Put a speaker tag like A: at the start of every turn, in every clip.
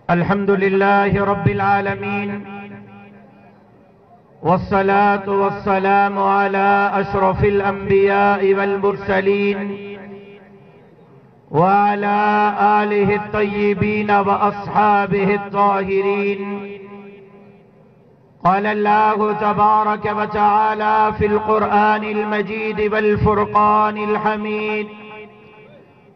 A: الحمد لله رب العالمين، والصلاة والسلام على أشرف الأنبياء والمرسلين وعلى آله الطيبين وأصحابه الطاهرين. قال الله تبارك وتعالى في القرآن المجيد والفرقان الحميد: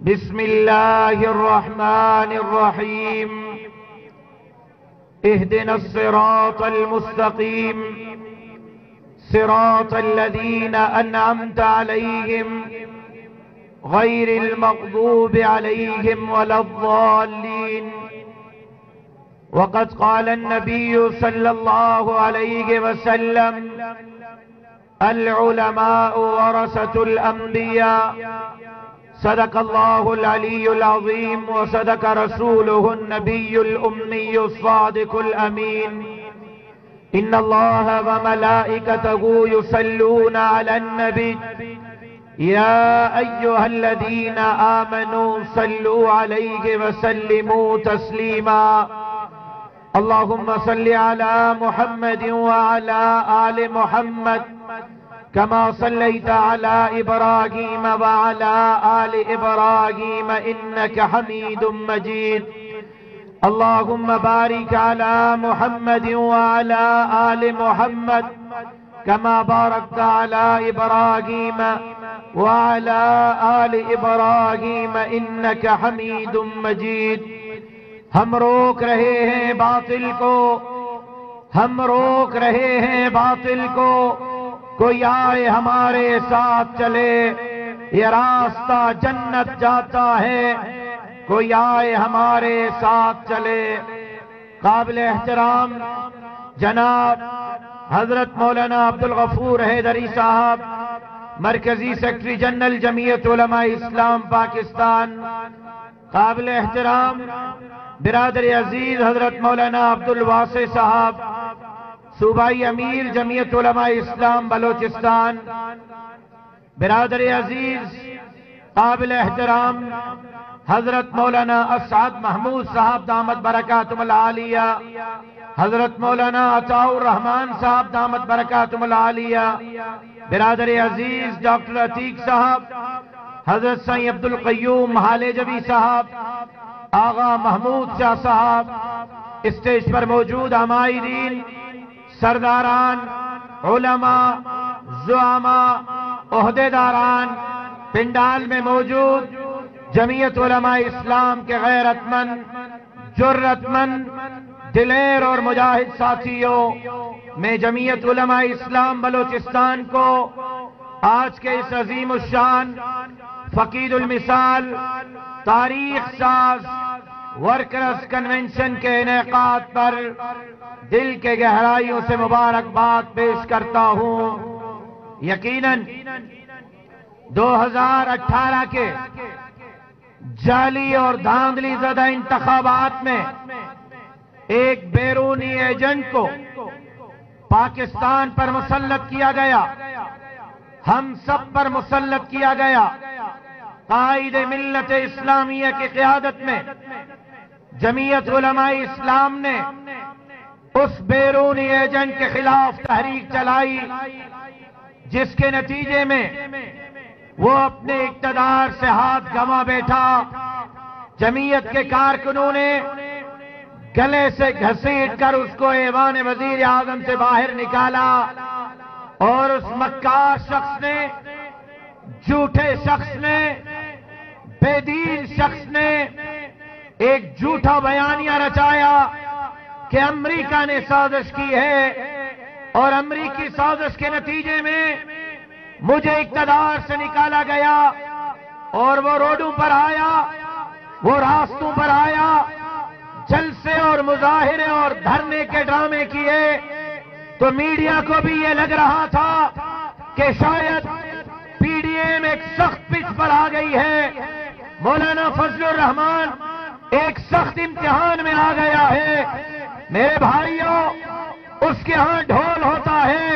A: بسم الله الرحمن الرحيم. اهدنا الصراط المستقيم صراط الذين أنعمت عليهم غير المغضوب عليهم ولا الضالين. وقد قال النبي صلى الله عليه وسلم: العلماء ورثة الأنبياء. صدق الله العلي العظيم وصدق رسوله النبي الأمي الصادق الأمين. إن الله وملائكته يصلون على النبي يا أيها الذين آمنوا صلوا عليه وسلموا تسليما. اللهم صل على محمد وعلى آل محمد كما صليت على إبراهيم وعلى آل إبراهيم إنك حميد مجيد. اللهم بارك على محمد وعلى آل محمد كما باركت على إبراهيم وعلى آل إبراهيم إنك حميد مجيد. ہم روک رہے ہیں باطل کو، ہم روک رہے ہیں باطل کو، کوئی آئے ہمارے ساتھ چلے، یہ راستہ جنت جاتا ہے، کوئی آئے ہمارے ساتھ چلے۔ قابل احترام جناب حضرت مولانا عبدالغفور حیدری صاحب، مرکزی سیکرٹری جنرل جمعیت علماء اسلام پاکستان، قابل احترام برادر عزیز حضرت مولانا عبدالواسع صاحب، صوبائی امیر جمعیت علماء اسلام بلوچستان، برادر عزیز قابل احترام حضرت مولانا اسعد محمود صاحب دامت برکاتہم العالیہ، حضرت مولانا عطاء الرحمن صاحب دامت برکاتہم العالیہ، برادر عزیز ڈاکٹر عتیق صاحب، حضرت سائیں عبدالقیوم حالجوی صاحب، آغا محمود شاہ صاحب، اسٹیج پر موجود عمائرین، سرداران، علماء، زعماء، عہدیداران، پنڈال میں موجود جمعیت علماء اسلام کے غیرت مند، جرت مند، دلیر اور مجاہد ساتھیوں، میں جمعیت علماء اسلام بلوچستان کو آج کے اس عظیم الشان، فقید المثال، تاریخ ساز ورکرز کنونشن کے انعقاد پر دل کے گہرائیوں سے مبارکباد پیش کرتا ہوں۔ یقیناً 2018 کے جعلی اور دھاندلی زدہ انتخابات میں ایک بیرونی ایجنٹ کو پاکستان پر مسلط کیا گیا، ہم سب پر مسلط کیا گیا۔ قائد ملت اسلامیہ کی قیادت میں جمعیت علماء اسلام نے اس بیرونی ایجنٹ کے خلاف تحریک چلائی، جس کے نتیجے میں وہ اپنے اقتدار سے ہاتھ گنوا بیٹھا۔ جمعیت کے کارکنوں نے گلے سے گھسیٹ کر اس کو ایوان وزیر اعظم سے باہر نکالا، اور اس مکار شخص نے، جھوٹے شخص نے، بے دین شخص نے ایک جھوٹا بیانیہ رچایا کہ امریکہ نے سازش کی ہے، اور امریکی سازش کے نتیجے میں مجھے اقتدار سے نکالا گیا، اور وہ روڈوں پر آیا، وہ راستوں پر آیا، جلسے اور مظاہرے اور دھرنے کے ڈرامے کیے، تو میڈیا کو بھی یہ لگ رہا تھا کہ شاید پی ڈی ایم ایک سخت پچ پر آ گئی ہے، مولانا فضل الرحمان ایک سخت امتحان میں آ گیا ہے۔ میرے بھائیوں، اس کے ہاں ڈھول ہوتا ہے،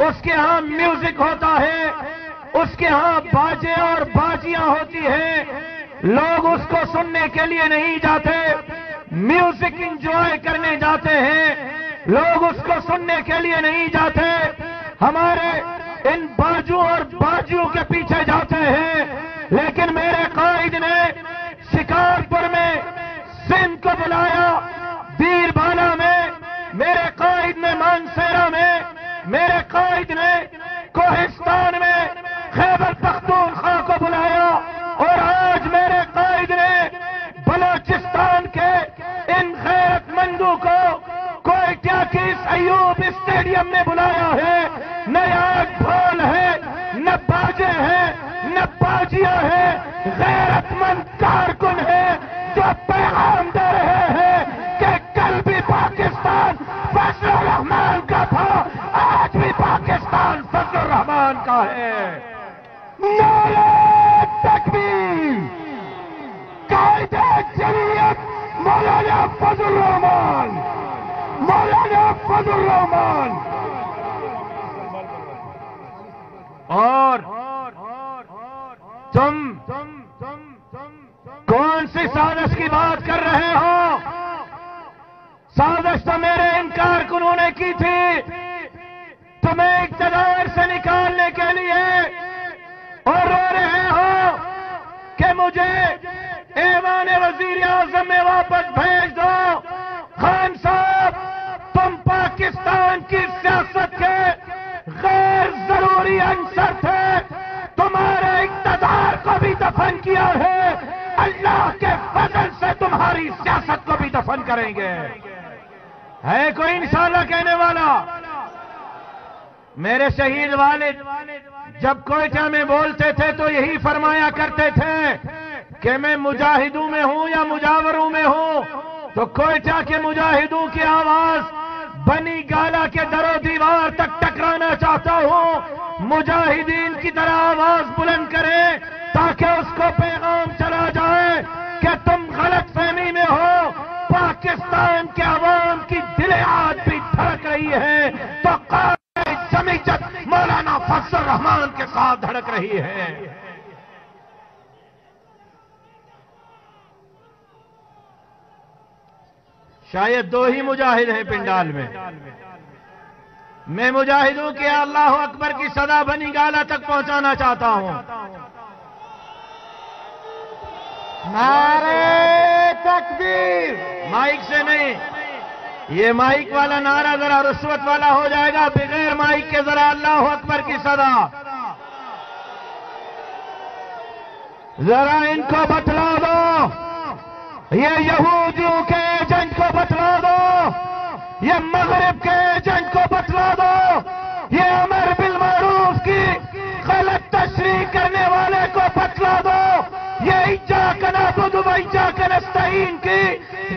A: اس کے ہاں میوزک ہوتا ہے، اس کے ہاں باجے اور باجیاں ہوتی ہیں، لوگ اس کو سننے کے لیے نہیں جاتے، میوزک انجوائے کرنے جاتے ہیں، لوگ اس کو سننے کے لیے نہیں جاتے، ہمارے ان باجوں اور باجیوں کے پیچھے جاتے ہیں۔ لیکن میرے قائد نے شکارپور میں سندھ کو بلایا، دیر بالا میں میرے قائد نے مانسیرا میں، میرے قائد نے کوہستان میں خیبر پختونخوا کو بلایا، اور آج میرے قائد نے بلوچستان کے ان غیرت مندوں کو کوئٹہ کی اس ایوب اسٹیڈیم میں بلایا ہے۔ نہ آج ڈھول ہے، نہ باجے ہیں، نہ باجیاں ہیں، غیرت مند کارکن ہے جو پیغام دے رہے ہیں کہ کل بھی پاکستان فضل الرحمان کا تھا، آج بھی پاکستان فضل الرحمان کا ہے۔ نعرہ تکبیر! قائد جمعیت مولانا فضل الرحمان، مولانا فضل الرحمان۔ اور تم کون سی سازش کی بات کر رہے ہو؟ سازش تو میرے ان کارکنوں نے کی تھی تمہیں اقتدار سے نکالنے کے لیے، اور رو رہے ہو کہ مجھے ایوان وزیر اعظم میں واپس بھیج دو۔ خان صاحب، تم پاکستان کی سیاست کے غیر ضروری عنصر تھے، تمہارے اقتدار کو بھی دفن کیا ہے، اللہ کے فضل سے تمہاری سیاست کو بھی دفن کریں گے۔ ہے کوئی انشاءاللہ کہنے والا؟ میرے شہید والد جب کوئٹہ میں بولتے تھے تو یہی فرمایا کرتے تھے کہ میں مجاہدوں میں ہوں یا مجاوروں میں ہوں، تو کوئٹہ کے مجاہدوں کی آواز بنی گالا کے در و دیوار تک ٹکرانا چاہتا ہوں۔ مجاہدین کی طرح آواز بلند کریں تاکہ اس کو پیغام چلا جائے کہ تم غلط فہمی میں ہو، پاکستان کے عوام کی دلیں آج بھی دھڑک رہی ہے تو قائد جمعیت مولانا فضل الرحمان کے ساتھ دھڑک رہی ہے۔ شاید دو ہی مجاہد ہیں پنڈال میں مجاہدوں کے اللہ اکبر کی صدا بنی گالا تک پہنچانا چاہتا ہوں۔ نعرہ تکبیر! مائک سے نہیں، یہ مائک والا نعرہ ذرا رشوت والا ہو جائے گا، بغیر مائک کے ذرا اللہ اکبر کی صدا ذرا ان کو بتلا دو، یہ یہودیوں کے ایجنٹ کو بتلا دو، یہ مغرب کے ایجنٹ کو بتلا دو، یہ امر بالمعروف کی غلط تشریح کرنے والے کو بتلا دو، یہ ایاک نعبد و ایاک نستعین کی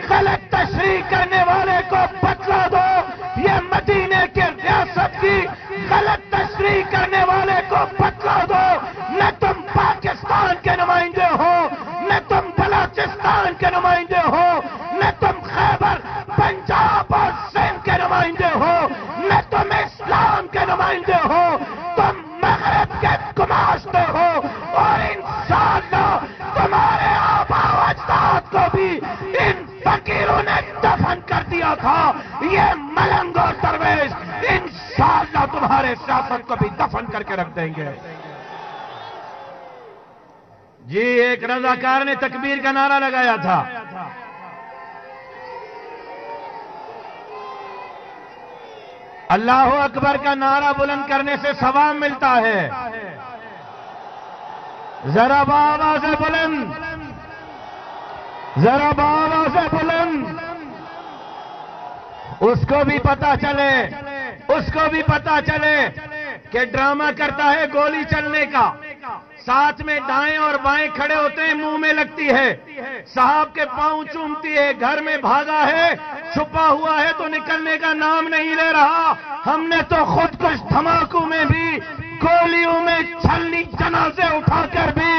A: غلط تشریح کرنے والے کو بتلا دو، یہ مدینے کے ریاست کی غلط تشریح کرنے والے کو بتلا دو۔ نہ تم پاکستان کے نمائندے ہو، نہ تم بلوچستان کے نمائندے ہو، نہ تم خیبر پنجاب اور سندھ کے نمائندے ہو، نہ تم اسلام کے نمائندے ہو، تم مغرب کے گماشتے ہو، اور انشاءاللہ تمہارے آبا و اجداد کو بھی ان فقیروں نے دفن کر دیا تھا۔ یہ ملنگ اور درویش انشاءاللہ تمہارے سیاست کو بھی دفن کر کے رکھ دیں گے۔ جی، ایک رضاکار نے تکبیر کا نعرہ لگایا تھا، اللہ اکبر کا نعرہ بلند کرنے سے ثواب ملتا ہے۔ ذرا آواز سے بلند، ذرا آواز سے بلند، اس کو بھی پتا چلے، اس کو بھی پتا چلے کہ ڈرامہ کرتا ہے گولی چلنے کا، ساتھ میں دائیں اور بائیں کھڑے ہوتے ہیں، منہ میں لگتی ہے، صاحب کے پاؤں چومتی ہے، گھر میں بھاگا ہے، چھپا ہوا ہے تو نکلنے کا نام نہیں لے رہا۔ ہم نے تو خود کش دھماکوں میں بھی، گولیوں میں چھلنی جنازے اٹھا کر بھی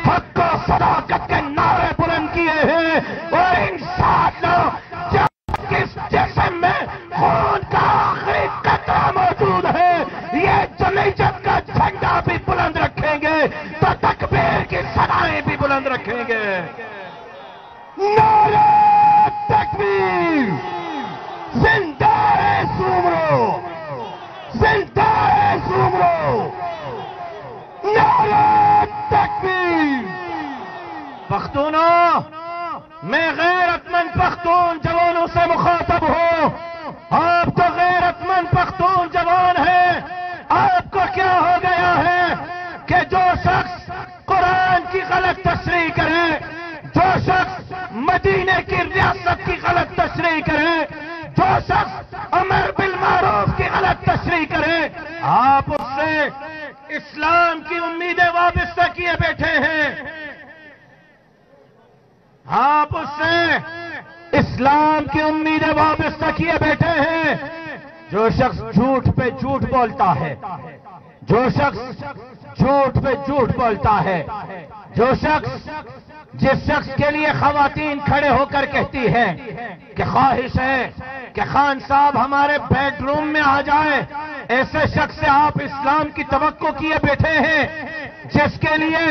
A: حق و صداقت کے نعرے بلند کیے ہیں، اور انشاءاللہ جب کس جسم میں خون کا آخری قطرہ موجود ہے، یہ جمعیت کا جھنڈا بھی بلند رکھیں گے تو تکبیر کی صدائیں بھی بلند رکھیں گے۔ پختونوں، میں غیرت مند پختون جوانوں سے مخاطب ہوں. آپ تو غیرت مند پختون جوان ہیں. آپ کو کیا ہو گیا ہے کہ جو شخص قرآن کی غلط تشریح کرے، جو شخص مدینے کی ریاست کی غلط تشریح کرے، جو شخص امر بالمعروف کی غلط تشریح کرے، آپ اس سے اسلام کی امیدیں وابستہ کیے بیٹھے ہیں. آپ اس سے اسلام کی امیدیں وابستہ کیے بیٹھے ہیں. جو شخص جھوٹ پہ جھوٹ بولتا ہے، جو شخص جھوٹ پہ جھوٹ بولتا ہے، جو شخص جس شخص کے لیے خواتین کھڑے ہو کر کہتی ہیں کہ خواہش ہے کہ خان صاحب ہمارے بیڈ روم میں آ جائے، ایسے شخص سے آپ اسلام کی توقع کیے بیٹھے ہیں. جس کے لیے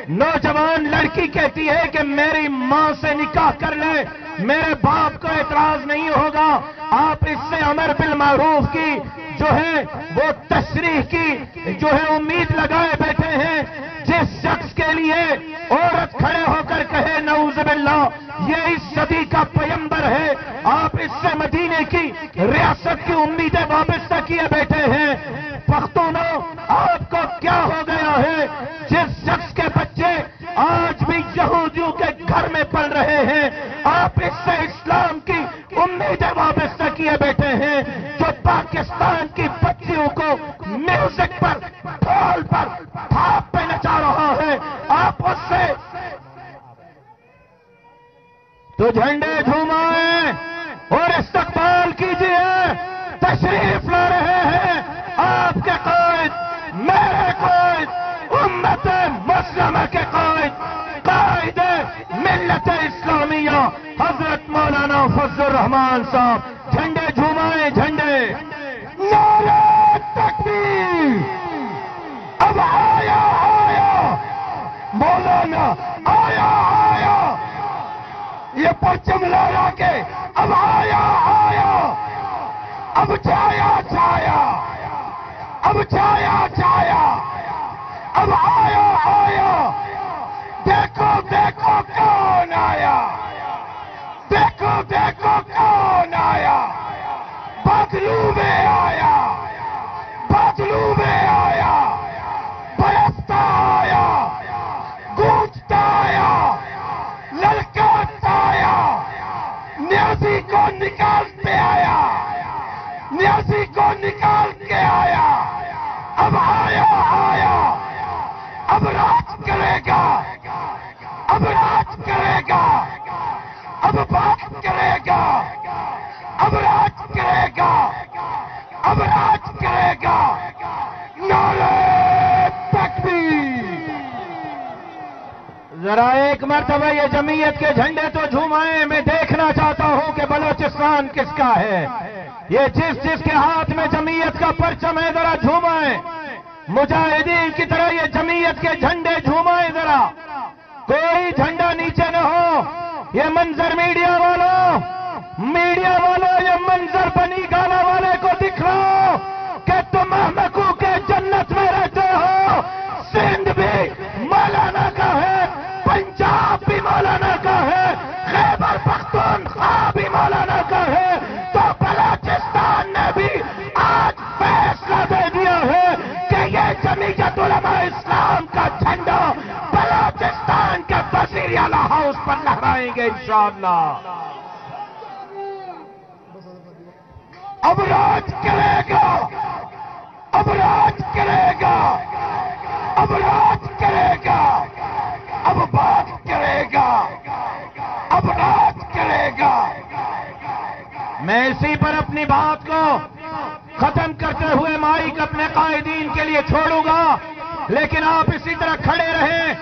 A: نوجوان لڑکی کہتی ہے کہ میری ماں سے نکاح کر لے، میرے باپ کو اعتراض نہیں ہوگا، آپ اس سے امر بالمعروف کی جو ہے وہ تشریح کی جو ہے امید لگائے بیٹھے ہیں. جس شخص کے لیے عورت کھڑے ہو کر کہے نعوذ باللہ یہ اس صدی کا پیمبر ہے، آپ اس سے مدینے کی ریاست کی امیدیں وابستہ کیے بیٹھے ہیں. پختونوں، آپ کو کیا ہو گیا ہے؟ جس شخص کے بچے آج بھی یہودیوں کے گھر میں پل رہے ہیں، آپ اس سے اسلام کی امیدیں وابستہ کیے بیٹھے ہیں. جو پاکستان کی بچیوں کو میوزک پر، ڈھول پر، تھاپ پہ نچا رہا ہے، آپ اس سے تو جھنڈے جھومائیں اور استقبال کیجیے. تشریف لا رہے ہیں آپ کے قائد، میرے قائد، امت مسلمہ کے قائد، قائد ملت اسلامیہ حضرت مولانا فضل الرحمان صاحب. جھنڈے جھومائیں، جھنڈے. نعرہ تکبیر. اب آیا آیا مولانا، آیا آیا یہ پرچم لہرا کے، اب آیا آیا، اب چھایا چھایا، اب چھایا چھایا، اب آیا آیا. دیکھو دیکھو کون آیا، دیکھو دیکھو کون آیا. بادلو میں آیا، بادلو میں آیا، برستا آیا، گونجتا آیا، للکارتا آیا. نیازی کو نکالتے آیا، نیازی کو نکال کے آیا. اب آیا آیا، اب راج کرے گا، اب راج کرے گا، اب بات کرے گا، اب راج کرے گا، اب راج کرے گا. نعرہ تکبیر. ذرا ایک مرتبہ یہ جمعیت کے جھنڈے تو جھومائیں. میں دیکھنا چاہتا ہوں کہ بلوچستان کس کا ہے. یہ جس کے ہاتھ میں جمعیت کا پرچم ہے ذرا جھومائیں. مجاہدین کی طرح یہ جمعیت کے جھنڈے جھومائیں. ذرا کوئی جھنڈا نیچے نہ ہو. یہ منظر میڈیا والوں یہ منظر بنی گالا والے کو دکھاؤ کہ تم احمقوں کے جنت میں رہتے ہو. سندھ بھی مولانا کا ہے، پنجاب بھی مولانا کا ہے، خیبر پختونخوا بھی مولانا کا ہے. تو بلوچستان نے بھی آج فیصلہ دے دیا ہے کہ یہ جمعیت علماء اسلام کا جھنڈا بلوچستان کے وزیر اعلیٰ ہاؤس پر لہرائیں گے انشاءاللہ. اب راج کرے گا، اب راج کرے گا، اب راج کرے گا، اب بات کرے گا، اب راج کرے گا. میں اسی پر اپنی بات کو ختم کرتے ہوئے مائک اپنے قائدین کے لیے چھوڑوں گا، لیکن آپ اسی طرح کھڑے رہیں.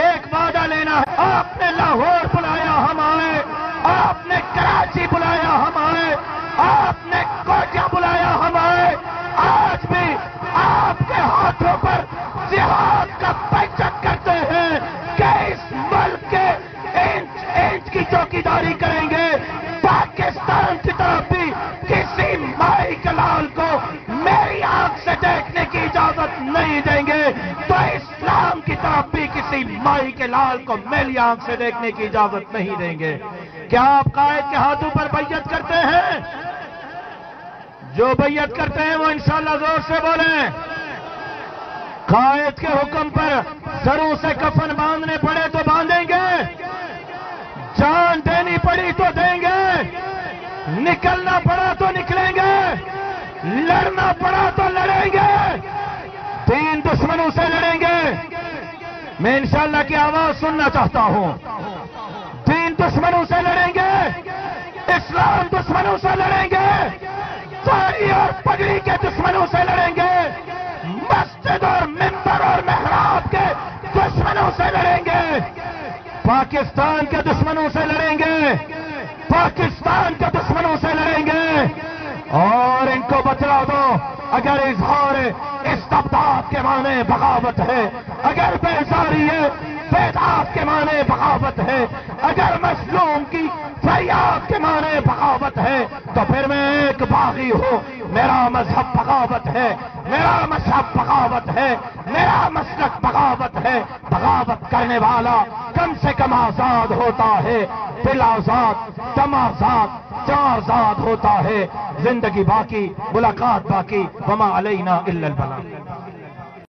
A: ایک وعدہ لینا ہے. آپ نے لاہور بلایا ہم آئے، آپ نے کراچی بلایا ہم آئے، آپ نے کوئٹہ بلایا ہم آئے. آج بھی آپ کے ہاتھوں پر جہاد کا بیچک کرتے ہیں کہ اس ملک کے انچ انچ کی چوکیداری کریں گے. پاکستان کی طرف بھی کسی مائی کے لال کو میری آنکھ سے دیکھنے کی اجازت نہیں دیں گے، تو اسلام کی طرف بھی کسی مائی کے لال کو میلی آنکھ سے دیکھنے کی اجازت نہیں دیں گے۔ کیا آپ قائد کے ہاتھوں پر بیعت کرتے ہیں؟ جو بیعت کرتے ہیں وہ انشاءاللہ زور سے بولیں۔ قائد کے حکم پر سروں سے کفن باندھنے پڑے تو باندھیں گے، جان دینی پڑی تو دیں گے، نکلنا پڑا تو نکلیں گے، لڑنا پڑا تو لڑیں گے، دین دشمنوں سے لڑیں گے۔ میں انشاءاللہ کی آواز سننا چاہتا ہوں۔ دین دشمنوں سے لڑیں گے، اسلام دشمنوں سے لڑیں گے، داڑھی اور پگڑی کے دشمنوں سے لڑیں گے، مسجد اور منبر اور محراب کے دشمنوں سے لڑیں گے، پاکستان کے دشمنوں سے لڑیں گے، پاکستان کے دشمنوں سے لڑیں گے۔ اور ان کو بتلا دو، اگر اظہار استبداد کے معنی بغاوت ہے، اگر بیزاری ہے بیداد کے معنی بغاوت ہے، اگر مظلوم کی فریاد کے معنی بغاوت ہے، تو پھر میں ایک باغی ہوں۔ میرا مذہب بغاوت ہے، میرا مذہب بغاوت ہے، میرا مسلک بغاوت ہے۔ بغاوت کرنے والا کم سے کم آزاد ہوتا ہے، دل آزاد، دم آزاد، جان آزاد ہوتا ہے۔ زندگی باقی، ملاقات باقی، وما علینا الا البلاغ۔